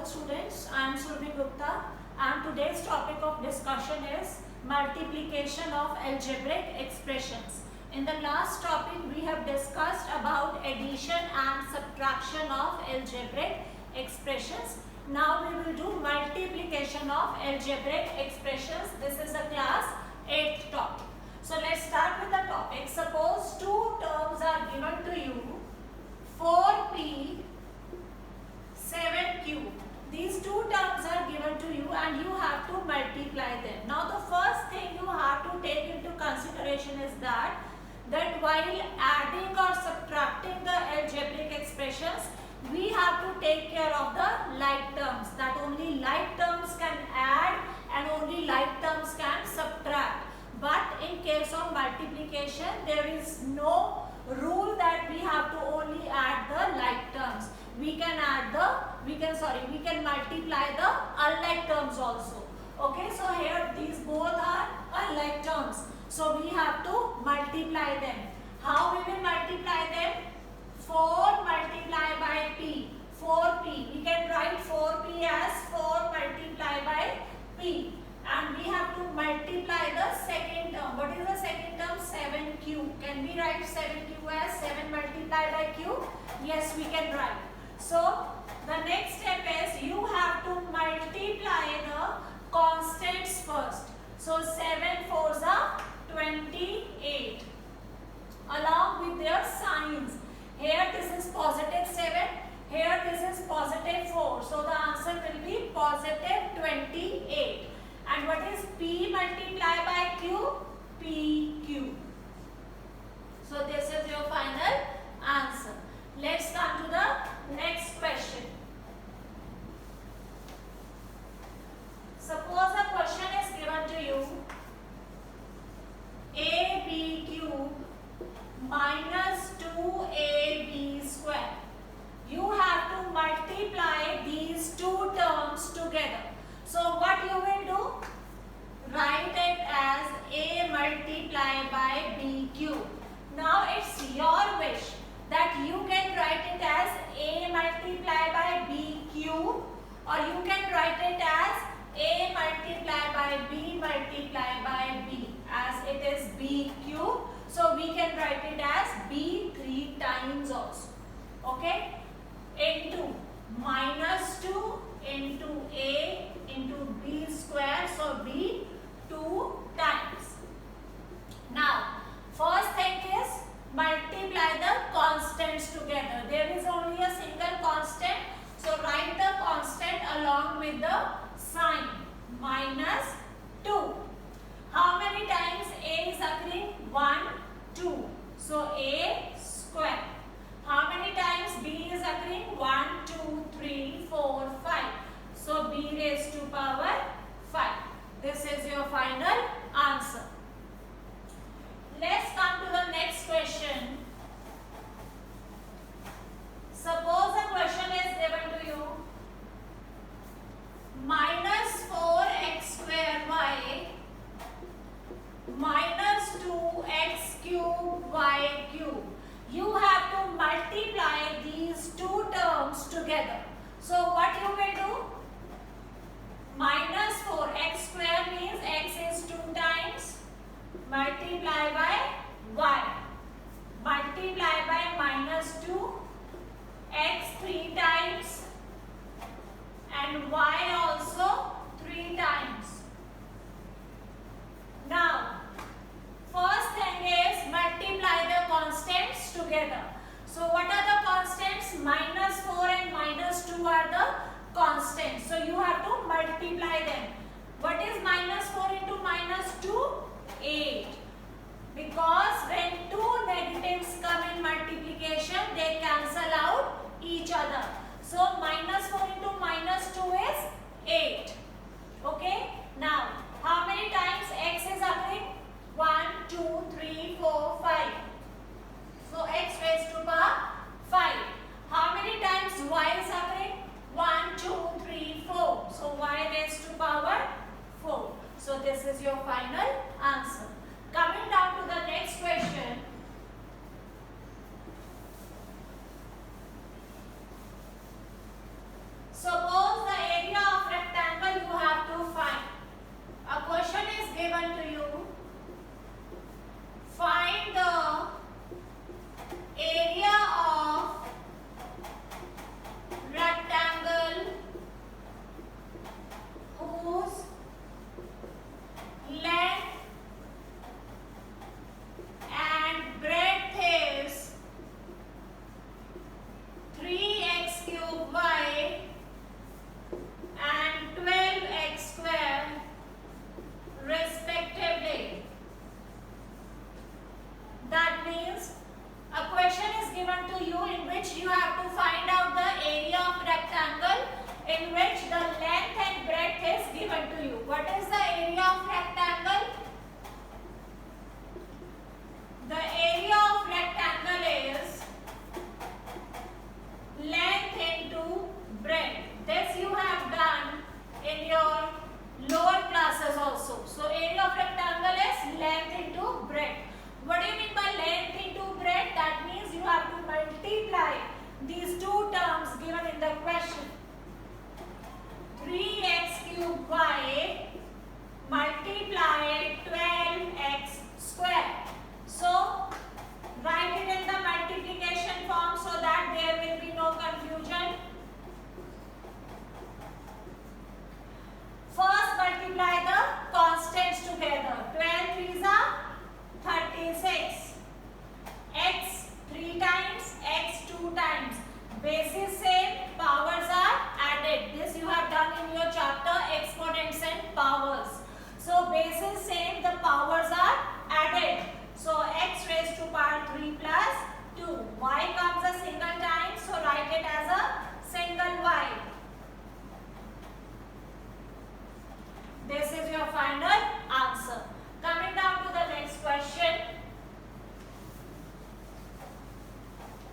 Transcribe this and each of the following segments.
students, I am Surabhi Gupta and today's topic of discussion is multiplication of algebraic expressions. In the last topic we have discussed about addition and subtraction of algebraic expressions. Now we will do multiplication of algebraic expressions. This is the class 8th topic. So let's start with the topic. Suppose two terms are given to you, 4p 7q. These two terms are given to you and you have to multiply them. Now the first thing you have to take into consideration is that while adding or subtracting the algebraic expressions, we have to take care of the like terms, that only like terms can add and only like terms can subtract. But in case of multiplication, there is no rule that we have to only add the like terms. We can multiply the unlike terms also. Okay, so here these both are unlike terms. So we have to multiply them. How we will multiply them? 4 multiplied by p. 4p. We can write 4p as 4 multiplied by p. And we have to multiply the second term. What is the second term? 7q. Can we write 7q as 7 multiplied by q? Yes, we can write. So the next step is you have to multiply the constants first. So 7 4s are 28 along with their signs. Here this is positive 7. Here this is positive 4. So the answer will be positive 28. And what is p multiplied by q? pq. So this is your final answer. Let's come to the next question. Suppose a question is given to you, ab cube minus 2ab square. You have to multiply these two terms together. So what you will do? Write it as a multiplied by b cube. Now it's your wish that you can write it as a multiplied by b cube, or you can write it as a multiplied by b multiplied by b, as it is b cube. So we can write it as b 3 times also. Okay? Into minus 2 into a into b square. So b 2 times. Now first thing is multiply the constants together. There is only a single constant. So write the constant along with the sign minus 2. How many times a is occurring? 1, 2. So a square. How many times b is occurring? 1, 2, 3, 4, 5. So b raised to power 5. This is your final answer. Let's come to the next question. Suppose a question is given to you, minus 4x square y minus 2x cube y cube. You have to multiply these two terms together. So what you will do? Minus 4x square means x is 2 times, multiply by y, multiply by minus 2, x 3 times, and y also 3 times. Now first thing is multiply the constants together. So what are the constants? Minus 4 and minus 2 are the constants. So you have to multiply them. What is minus 4 into minus 2? 8. Because when two negatives come in multiplication, they cancel out each other. So minus 4 into minus 2 is 8. Okay. Now how many times x is occurring? 1, 2, 3, 4, 5. So x raised to power 5. How many times y is occurring? 1, 2, 3, 4. So y raised to power 4. So this is your final answer. Coming down to the next question. Suppose the which you have to find out the area of rectangle in which the length and breadth is given to you. What is the area of rectangle? The area of rectangle is length into breadth. This you have done in your lower classes also. So area of rectangle is length into breadth. What do you mean by length into breadth? That means you have to multiply these two terms given in the question. 3x cube y multiplied 12x square. So write it in the multiplication form so that there will be no confusion. First multiply the constants together. 12 3s are 36. X 3 times, x 2 times. Bases same, powers are added. This you have done in your chapter exponents and powers. So bases same, the powers are added. So x raised to power 3 plus 2. Y comes a single time, so write it as a single y. This is your final answer. Coming down to the next question.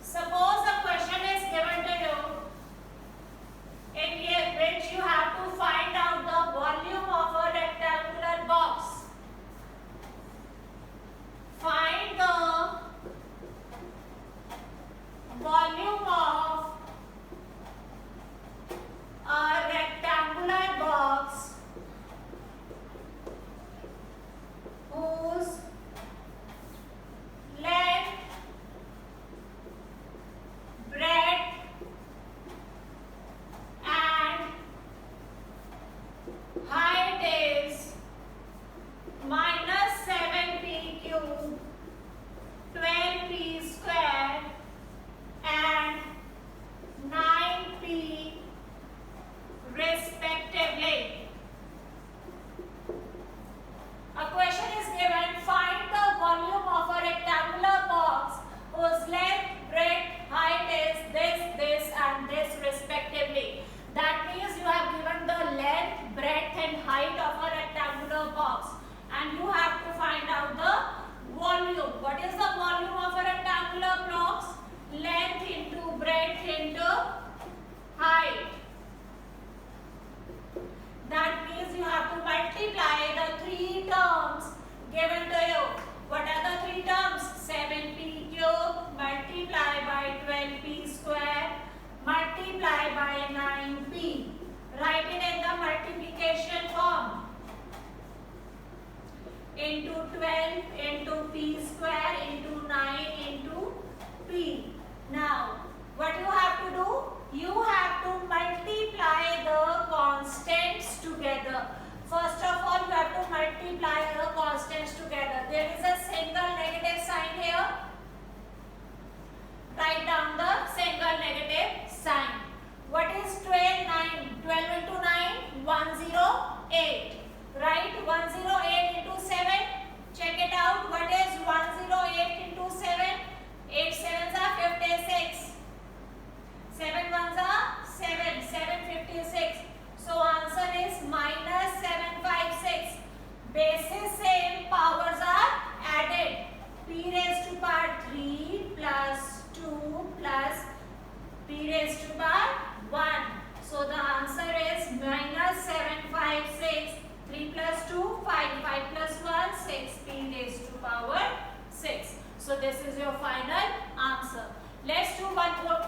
Suppose the question is given to you in which you have to find out the volume of a rectangular box. Find the volume of a rectangular box whose length, breadth and height is minus 7p cube, 12p square and 9p respectively. A question is given, find the volume of a rectangular box whose length, breadth, height is this, this and this respectively. That means you have given the length, breadth and height of a rectangular box and you have to find out the volume. What is the volume of a rectangular box? Length into breadth into height. That means you have to multiply the three terms given to you. What are the three terms? 7p cube multiply by 12p square multiply by 9p. Write it in the multiplication form. Into 12 into p square into 9 into p. Now what you have to do? You have to multiply the constants together. First of all, you have to multiply the constants together. There is a single negative sign here. Write down the single negative sign. What is 12? 12 into 9? 108. Right? 108 into 7. Check it out. What is 108 into 7? 8 sevens are 56. 7 ones are 7. 756. So answer is minus 756. Bases same, powers are added. P raised to power 3 plus 2 plus p raised to power 1. So the answer is minus 756. 3 plus 2, 5. 5 plus 1, 6. P raised to power 6. So this is your final answer. Let's do one more